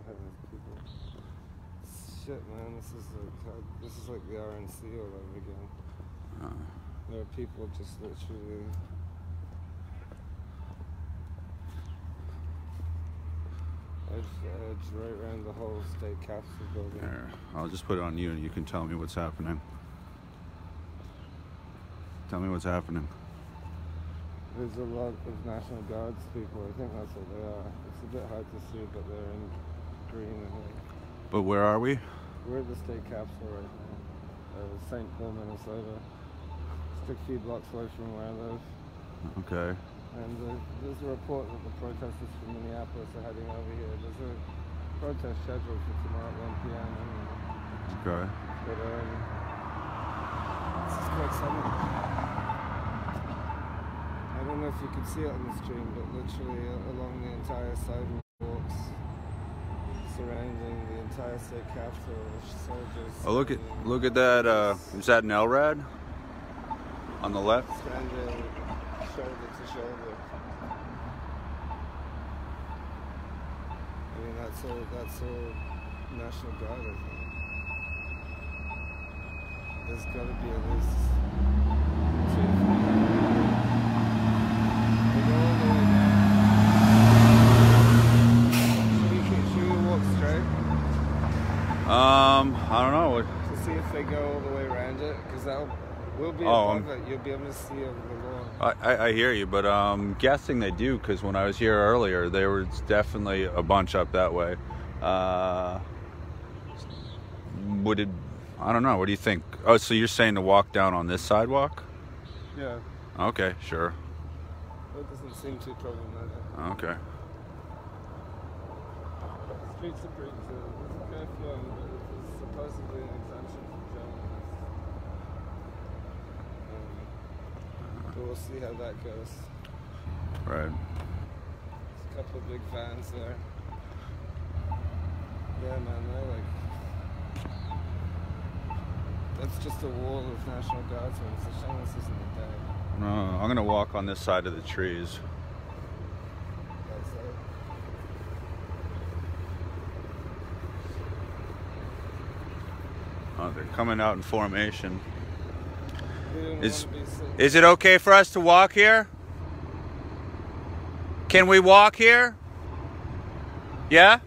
have these people. Shit, man, this is like the RNC all over again. There are people just literally. Edge right around the whole state capitol building. There, I'll just put it on you and you can tell me what's happening. Tell me what's happening. There's a lot of National Guards people. I think that's what they are. It's a bit hard to see, but they're in green and white. But where are we? We're at the state capitol right now. St. Paul, Minnesota. Just a few blocks away from where I live. Okay. And there's a report that the protesters from Minneapolis are heading over here. There's a protest scheduled for tomorrow at 1 p.m. Anyway. Okay. But this is quite sudden. I don't know if you can see it on the stream, but literally along the entire sidewalks surrounding the entire state capitol, soldiers. Oh, look at that. Is that an LRAD? On the left? Standing shoulder to shoulder. I mean, that's all National Guard, I think. There's got to be at least 2 or 3. They go all the way down. Should we walk straight? I don't know. To see if they go all the way around it, because we'll be above it. You'll be able to see over the lawn. I hear you, but I'm guessing they do, because when I was here earlier, there was definitely a bunch up that way. I don't know. What do you think? Oh, so you're saying to walk down on this sidewalk? Yeah. Okay, sure. That doesn't seem too problematic. Okay. Streets are pretty chill. There's a curfew on, but it's supposedly an exemption for journalists. But we'll see how that goes. Right. There's a couple of big vans there. Yeah, man, they're like... That's just a wall of National Guardsmen. It's a shame this isn't a day. No, I'm going to walk on this side of the trees. That's it. Oh, they're coming out in formation. Is it okay for us to walk here? Can we walk here? Yeah?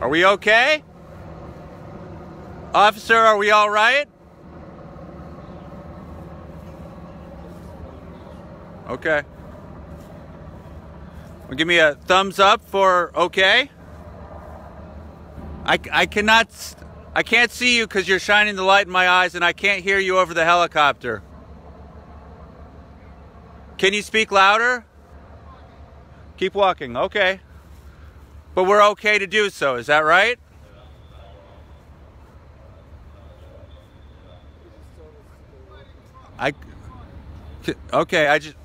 Are we okay? Officer, are we all right? Okay. Well, give me a thumbs up for okay. I can't see you because you're shining the light in my eyes, and I can't hear you over the helicopter. Can you speak louder? Keep walking. Okay. But we're okay to do so, is that right? Okay, I just...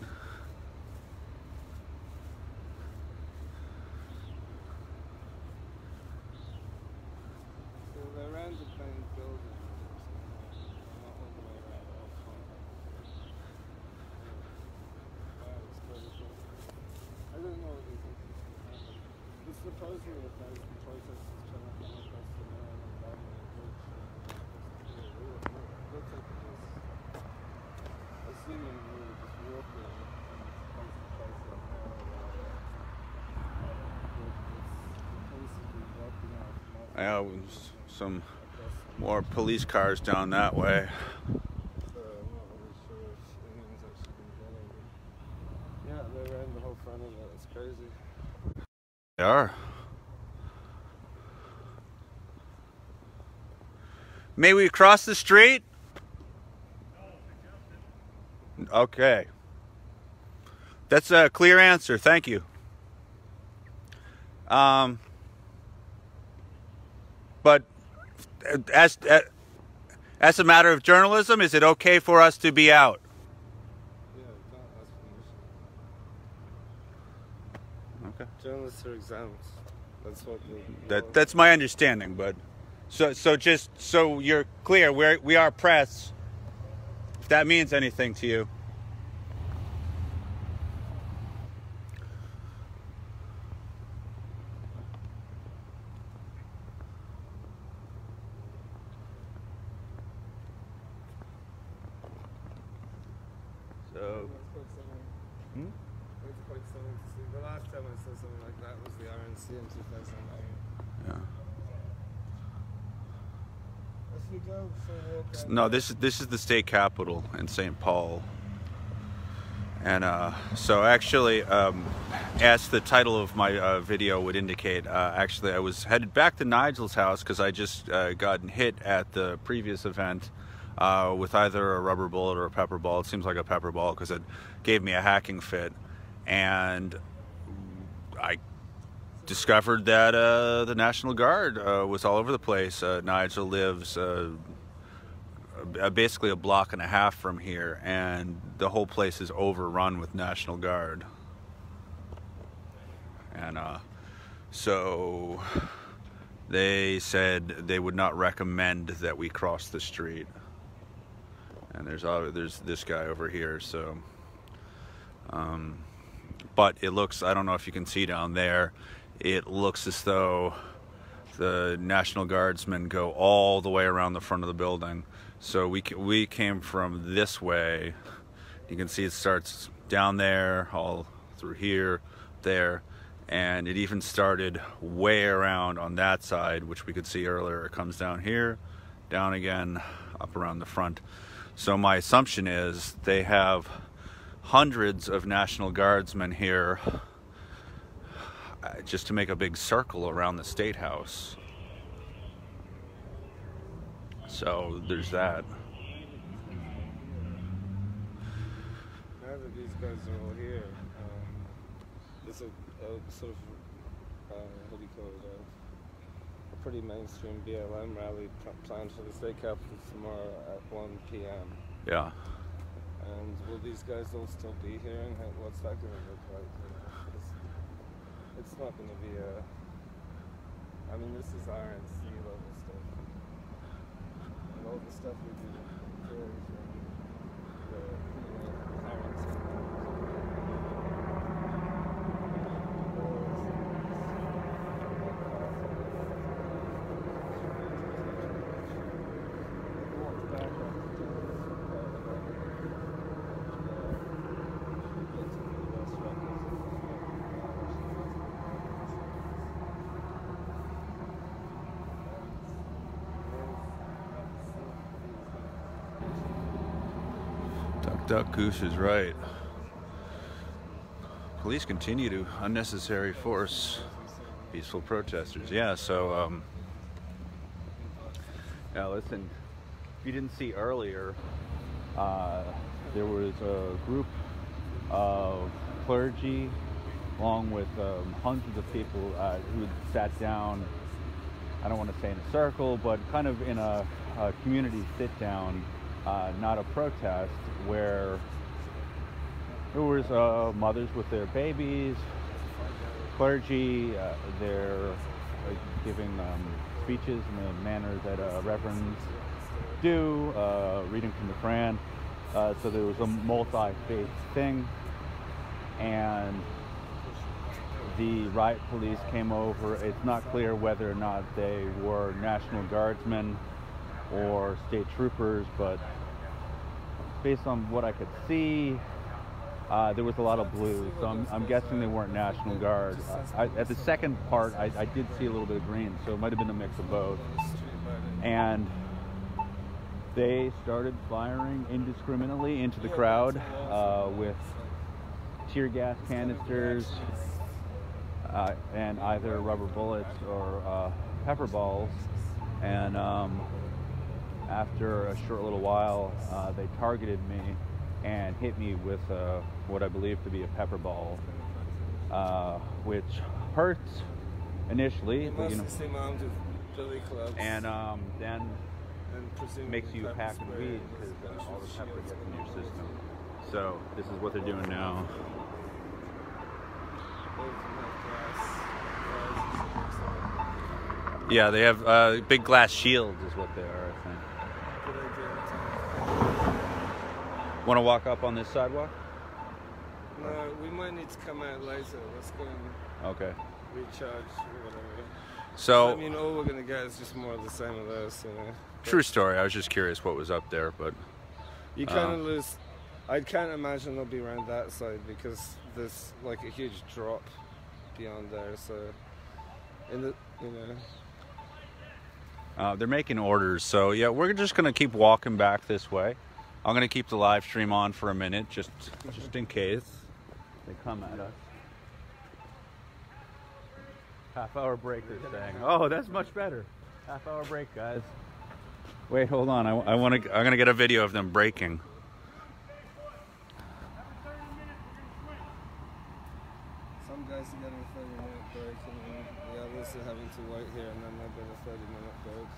Supposedly, if there's protesters trying to come across the Maryland Bridge, looks like assuming we were just walking from place to place like Maryland. Some more police cars down that way. I'm not really sure if anyone's actually been getting it. Yeah, they ran the whole front of it. It's crazy. They are. May we cross the street? Okay. That's a clear answer. Thank you. But As a matter of journalism, is it okay for us to be out? Yeah, don't ask permission. Okay. Journalists are exempt. That's what That's my understanding, but so just so you're clear, we are press. If that means anything to you. So. It's quite stunning to see. The last time I saw something like that was the RNC in 2009. Yeah. As we go for a walk out No, this is the state capitol in St. Paul, and so actually, as the title of my video would indicate, actually I was headed back to Nigel's house because I just gotten hit at the previous event with either a rubber bullet or a pepper ball. It seems like a pepper ball because it gave me a hacking fit, and I discovered that the National Guard was all over the place. Nigel lives basically a block and a half from here, and the whole place is overrun with National Guard. And so they said they would not recommend that we cross the street. And there's this guy over here, so but it looks, I don't know if you can see down there, it looks as though the National Guardsmen go all the way around the front of the building. So we came from this way. You can see it starts down there, all through here, there, and it even started way around on that side, which we could see earlier. It comes down here, down again, up around the front. So my assumption is they have hundreds of National Guardsmen here just to make a big circle around the State House. So there's that. Now that these guys are all here, there's a sort of, what do you call it, a pretty mainstream BLM rally planned for the state capitol tomorrow at 1 p.m. Yeah. And will these guys all still be here, and what's that going to look like? It's not going to be I mean, this is RNC level stuff. And all the stuff we do here is the RNC. Duck Goose is right. Police continue to unnecessary force peaceful protesters. Yeah, so now listen, if you didn't see earlier, there was a group of clergy along with hundreds of people who had sat down, I don't want to say in a circle, but kind of in a community sit down, not a protest, where there was mothers with their babies, clergy, they're giving speeches in the manner that reverends do, reading from the Quran. So there was a multi-faith thing, and the riot police came over. It's not clear whether or not they were National Guardsmen or state troopers, but based on what I could see, there was a lot of blue, so I'm guessing they weren't National Guard. At the second part, I did see a little bit of green, so it might have been a mix of both. And they started firing indiscriminately into the crowd with tear gas canisters and either rubber bullets or pepper balls. And after a short little while, they targeted me and hit me with what I believe to be a pepper ball, which hurts initially. You must have seen Billy Clubs. And then and presumably makes you pepper pack and spray weed and because a bunch all of the pepper shields gets in your and all system. So this is what they're doing now. Yeah, they have big glass shields is what they are, I think. Want to walk up on this sidewalk? No, we might need to come out later. Let's go and Okay. recharge or whatever. So, I mean, all we're gonna get is just more of the same of those, you know. true story. I was just curious what was up there, but You kind of lose. I can't imagine they'll be around that side because there's like a huge drop beyond there. So, in the they're making orders. So yeah, we're just gonna keep walking back this way. I'm gonna keep the live stream on for a minute, just in case they come at us. Half-hour break, they're saying. Oh, that's much better. Half-hour break, guys. Wait, hold on. I'm gonna get a video of them breaking. Some guys are getting a 30-minute break, and the others are having to wait here, and then they'll get a 30-minute break.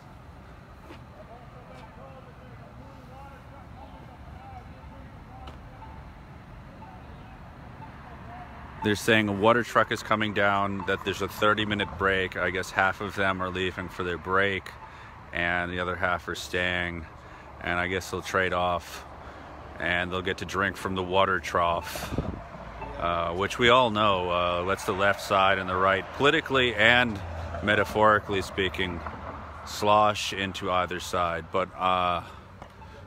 They're saying a water truck is coming down, that there's a 30-minute break. I guess half of them are leaving for their break, and the other half are staying. And I guess they'll trade off, and they'll get to drink from the water trough, which we all know lets the left side and the right, politically and metaphorically speaking, slosh into either side. But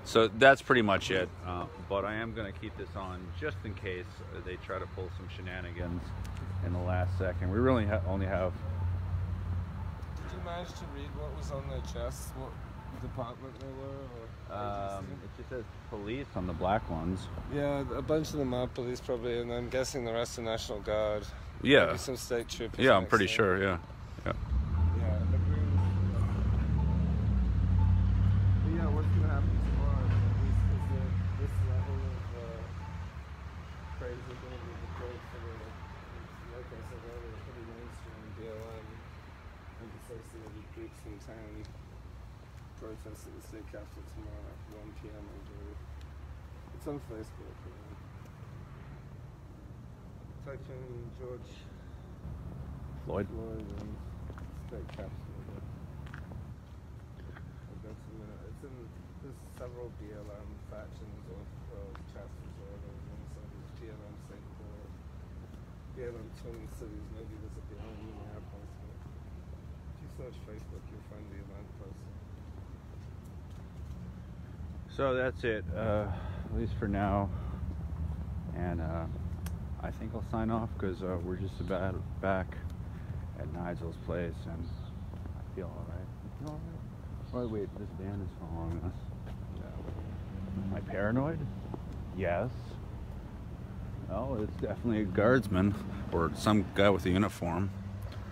so that's pretty much it. But I am going to keep this on just in case they try to pull some shenanigans in the last second. We really only have... Did you manage to read what was on their chests? What department they were? Or it just says police on the black ones. yeah, a bunch of them are police probably, and I'm guessing the rest are National Guard. Yeah. Maybe some state troopers. Yeah, I'm next pretty to sure, yeah. Yeah, the green. But yeah, what's gonna happen tomorrow is that this level of praise is gonna be deployed for the, like I said earlier, pretty mainstream BLM and associated groups in town protest at the state capitol tomorrow at 1 p.m. I believe. It's on Facebook. Type in George Floyd. and state capitol. There's several BLM factions or chapters or whatever. So there's BLM St. Paul, BLM Twin Cities. Maybe there's a BLM Minneapolis. But if you search Facebook, you'll find the event posted. So that's it, at least for now. And I think I'll sign off because we're just about back at Nigel's place, and I feel all right. You feel all right? Oh wait, this van is following us. Am I paranoid? Yes. Oh, it's definitely a guardsman or some guy with a uniform.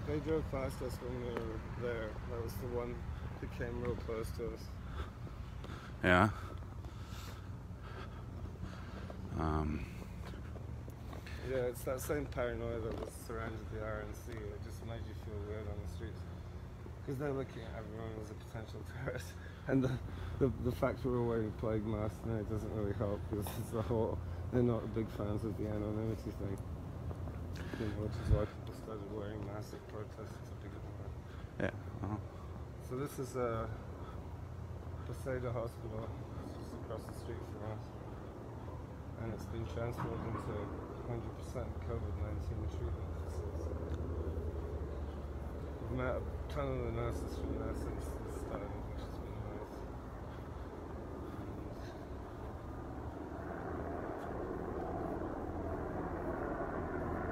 They drove past us when we were there. That was the one that came real close to us. Yeah. Yeah, it's that same paranoia that was surrounded the RNC. It just made you feel weird on the streets. Because they're looking at everyone as a potential terrorist. And the fact that we're wearing plague masks now doesn't really help, because it's the whole, they're not big fans of the anonymity thing. You know, which is why people started wearing masks at protests to begin with. Yeah. So this is Bethesda Hospital, it's just across the street from us. And it's been transformed into 100% COVID-19 treatment facility. We've met a ton of the nurses from there since this started, which has been nice.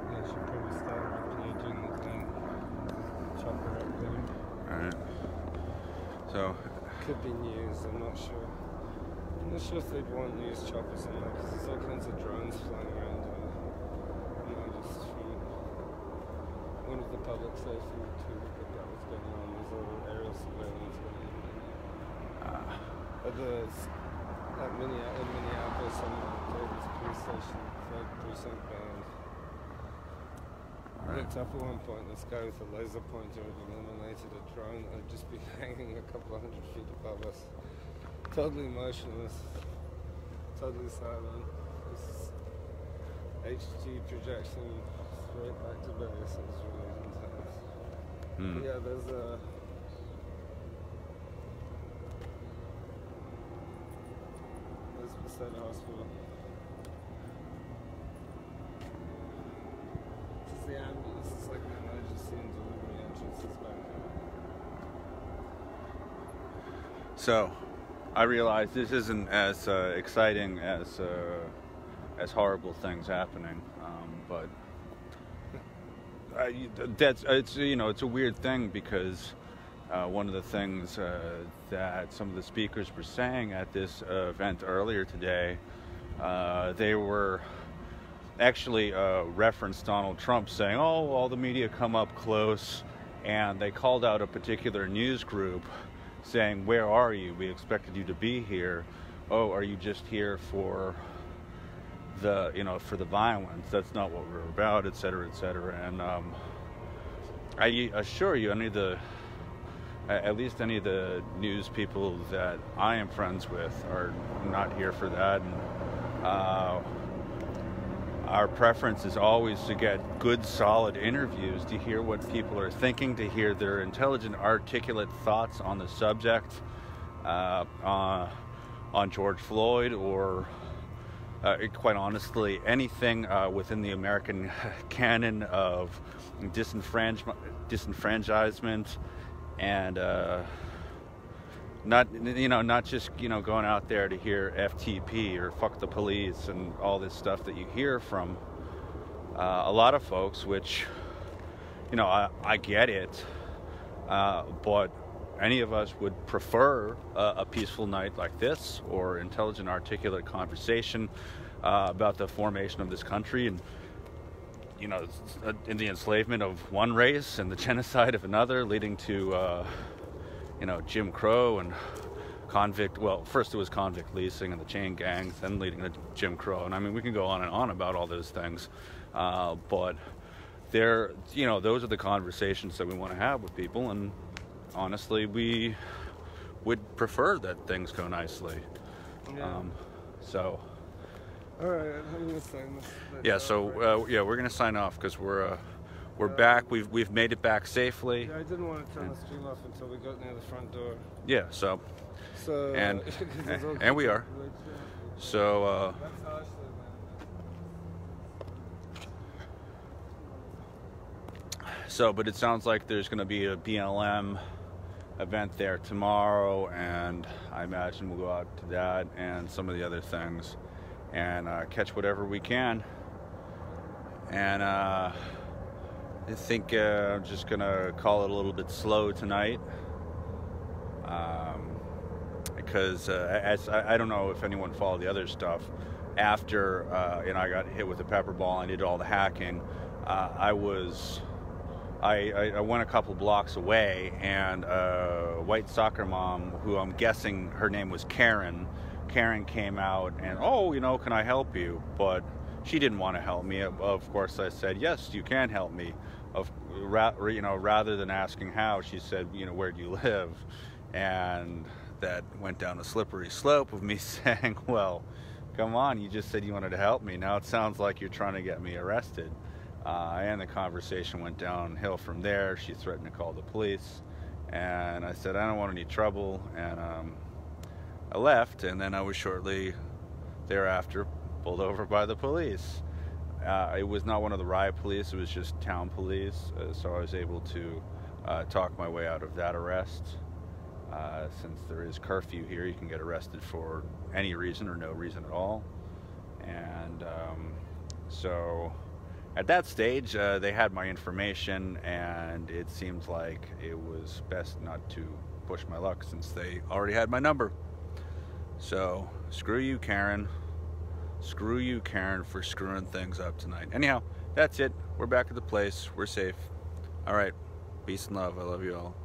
And yeah, should probably start paging the thing. Chopper up there. Alright. So, Could be news, I'm not sure. I'm not sure if they'd want news choppers in there, because there's all kinds of drones flying around. Just from one of the public safety tweeted that was going on. There's all aerial surveillance going on. At Minneapolis, on the Davis police station, flag precinct band. I looked up at one point, this guy with a laser pointer had illuminated a drone that would just be hanging a couple of 100 feet above us. totally motionless, totally silent. This HG projection straight back to base is really intense. But yeah, there's beside the hospital. This is the ambulance. It's like an emergency and delivery entrance is back here. So, I realize this isn't as exciting as horrible things happening, but it's it's a weird thing because one of the things that some of the speakers were saying at this event earlier today, they were actually referenced Donald Trump saying, "Oh, all the media come up close," and they called out a particular news group saying, "Where are you? We expected you to be here. Oh, are you just here for the for the violence? That's not what we're about," etc., etc. And I assure you, at least any of the news people that I am friends with are not here for that. And our preference is always to get good, solid interviews, to hear what people are thinking, to hear their intelligent, articulate thoughts on the subject, on George Floyd, or quite honestly, anything within the American canon of disenfranchisement, and not just going out there to hear FTP or fuck the police and all this stuff that you hear from a lot of folks, which I get it, but any of us would prefer a peaceful night like this, or intelligent, articulate conversation about the formation of this country, and in the enslavement of one race and the genocide of another, leading to Jim Crow and first it was convict leasing and the chain gangs, then leading to Jim Crow. And I mean, we can go on and on about all those things, but those are the conversations that we want to have with people. And honestly, we would prefer that things go nicely. Yeah. So. All right, I'm gonna sign this. Yeah. So we're gonna sign off because we're back. We've made it back safely. Yeah, I didn't want to turn the stream off until we got near the front door. Yeah. So and we are. So. That's how I should have So, but it sounds like there's going to be a BLM event there tomorrow, and I imagine we'll go out to that and some of the other things and catch whatever we can. And I think I'm just going to call it a little bit slow tonight, because as I don't know if anyone followed the other stuff. After I got hit with a pepper ball and did all the hacking, I went a couple blocks away, and a white soccer mom, who I'm guessing her name was Karen, came out and, can I help you? But she didn't want to help me. Of course, I said, yes, you can help me. Rather than asking how, she said, where do you live? And that went down a slippery slope of me saying, well, come on, you just said you wanted to help me. Now it sounds like you're trying to get me arrested. And the conversation went downhill from there. She threatened to call the police, and I said I don't want any trouble, and I left. And then I was shortly thereafter pulled over by the police. It was not one of the riot police, it was just town police, so I was able to talk my way out of that arrest. Since there is curfew here, you can get arrested for any reason or no reason at all. And so at that stage, they had my information, and it seemed like it was best not to push my luck since they already had my number. So, screw you, Karen. Screw you, Karen, for screwing things up tonight. Anyhow, that's it. We're back at the place. We're safe. All right. Peace and love. I love you all.